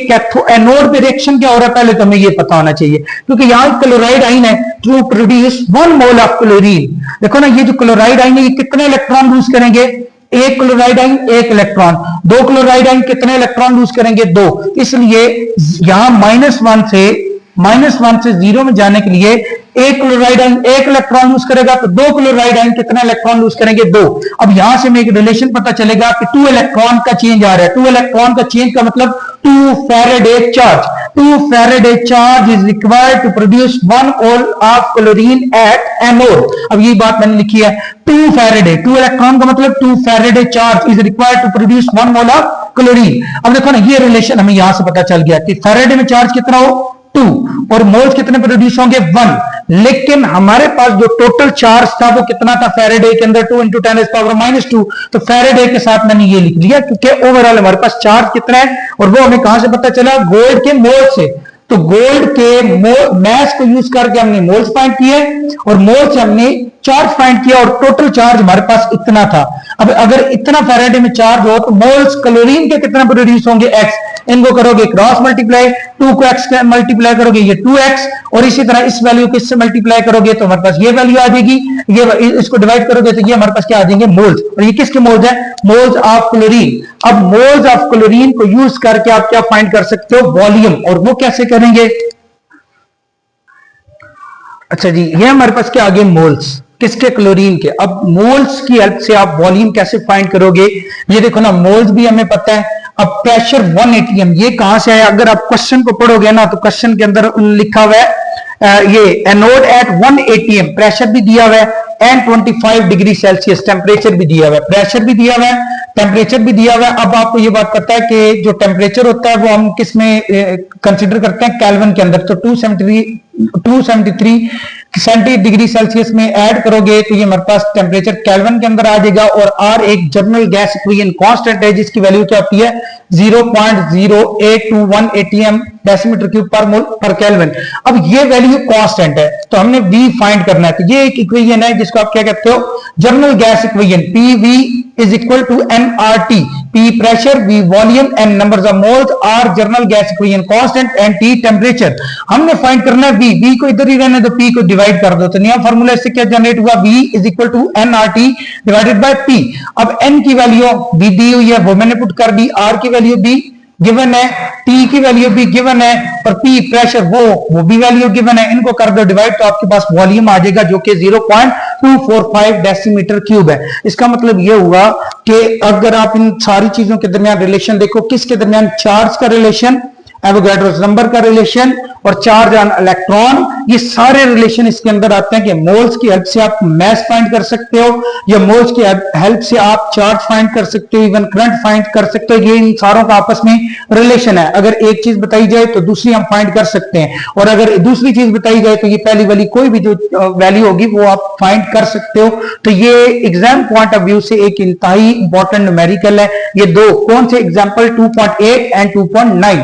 एनोड पे रिएक्शन क्या हो रहा है पहले तो हमें ये पता होना चाहिए, क्योंकि यहां क्लोराइड आइन है to produce 1 mole of chlorine. देखो ना, ये जो क्लोराइड आइन है ये कितने इलेक्ट्रॉन लूज करेंगे, 1 क्लोराइड आइन 1 इलेक्ट्रॉन, 2 क्लोराइड आइन कितने इलेक्ट्रॉन लूज करेंगे, 2। इसलिए यहां -1 से 0 में जाने के लिए 1 क्लोराइड आइन 1 इलेक्ट्रॉन लूज करेगा, तो 2 क्लोराइड आइन कितना इलेक्ट्रॉन लूज करेंगे, 2। अब यहां से हमें एक रिलेशन पता चलेगा कि 2 इलेक्ट्रॉन का चेंज आ रहा है। 2 इलेक्ट्रॉन का चेंज का मतलब 2 Faraday charge. 2 Faraday charge is required to produce 1 mole of chlorine at anode. अब ये बात मैंने लिखी है 2 Faraday, 2 इलेक्ट्रॉन का मतलब 2 Faraday charge is required to produce 1 mole of chlorine. अब देखो ना ये रिलेशन हमें यहां से पता चल गया कि Faraday में चार्ज कितना हो 2 और मोल्स कितने प्रोड्यूस होंगे 1, लेकिन हमारे पास जो टोटल चार्ज था वो कितना था फेरेडे के अंदर 2 × 10⁻²। तो फेरेडे के साथ मैंने ये लिख लिया क्योंकि ओवरऑल हमारे पास चार्ज कितना है और वो हमें कहां से पता चला गोल्ड के मोल से। तो गोल्ड के मैस को यूज करके हमने मोल्स फाइंड किए और मोल से हमने चार्ज फाइंड किया और टोटल चार्ज हमारे पास इतना था। अब अगर इतना फेरेडे में चार्ज हो तो मोल्स क्लोरीन के कितना प्रोड्यूस होंगे x, इनको करोगे क्रॉस मल्टीप्लाई 2 को x से मल्टीप्लाई करोगे ये 2x और इसी तरह इस वैल्यू को इससे मल्टीप्लाई करोगे तो हमारे पास ये वैल्यू आ जाएगी, ये इसको डिवाइड करोगे तो ये हमारे पास क्या आ जाएंगे मोल्स। और ये किसके मोल्स है मोल्स ऑफ क्लोरीन। अब मोल्स ऑफ क्लोरीन को यूज करके आप क्या फाइंड कर सकते हो वॉल्यूम, और वो कैसे करेंगे। अच्छा जी ये हमारे पास क्या आ गए मोल्स किसके क्लोरीन के। अब मोल्स की हेल्प से आप वॉल्यूम कैसे फाइंड करोगे, ये देखो ना मोल्स भी हमें पता है। अब प्रेशर 1 atm ये कहां से आया, अगर आप क्वेश्चन को पढ़ोगे ना तो क्वेश्चन के अंदर लिखा हुआ है ये एनोड एट 1 atm प्रेशर भी दिया हुआ है एंड 25 डिग्री सेल्सियस टेम्परेचर भी दिया हुआ है, प्रेशर भी दिया हुआ है टेम्परेचर भी दिया हुआ है। अब आपको ये बात पता है कि जो टेम्परेचर होता है वो हम किस में कंसीडर करते हैं केल्विन के अंदर। तो 273 सेंटीग्रेड डिग्री सेल्सियस में ऐड करोगे तो ये हमारे पास टेम्परेचर केल्विन के अंदर आ जाएगा। और R एक जनरल गैस इक्वेशन कांस्टेंट है जिसकी वैल्यू क्या होती है 0.0821 atm डेसीमीटर क्यूब पर मोल पर केल्विन। अब ये वैल्यू कांस्टेंट है तो हमने V फाइंड करना है। तो ये एक इक्वेशन है जिसको आप क्या कहते हो general gas equation PV is equal to nRT, P pressure, V volume and numbers of moles, R general gas equation constant and T temperature। हमने फाइंड करना है V को इधर ही रहने दो, P को डिवाइड कर दो तो नया फार्मूला इससे क्या जनरेट हुआ V is equal to nRT divided by P। अब N की वैल्यू V दी हुई है वो मैंने पुट कर दी, R की वैल्यू B गिवन है, T की वैल्यू भी गिवन है और P प्रेशर वो भी वैल्यू गिवन है, इनको कर दो डिवाइड तो आपके पास वॉल्यूम आ जाएगा जो कि 0.245 डेसीमीटर क्यूब है। इसका मतलब ये हुआ कि अगर आप इन सारी चीजों के दरमियान रिलेशन देखो, किसके दरमियान चार्ज का रिलेशन, एवोगाड्रोस नंबर का रिलेशन और चार्ज ऑन इलेक्ट्रॉन, ये सारे रिलेशन इसके अंदर आते हैं कि मोल्स की हेल्प से आप मैस फाइंड कर सकते हो या मोल्स की हेल्प से आप चार्ज फाइंड कर सकते हो, इवन करंट फाइंड कर सकते हो। ये इन सारों का आपस में रिलेशन है। अगर एक चीज बताई जाए तो दूसरी हम फाइंड कर सकते हैं और अगर दूसरी चीज बताई जाए तो ये पहली वाली कोई भी जो वैल्यू होगी वो आप फाइंड कर सकते हो। तो ये एग्जाम पॉइंट ऑफ व्यू से एक इंतहाई इंपॉर्टेंट न्यूमेरिकल है। ये दो कौन से एग्जाम्पल 2.8 एंड 2.9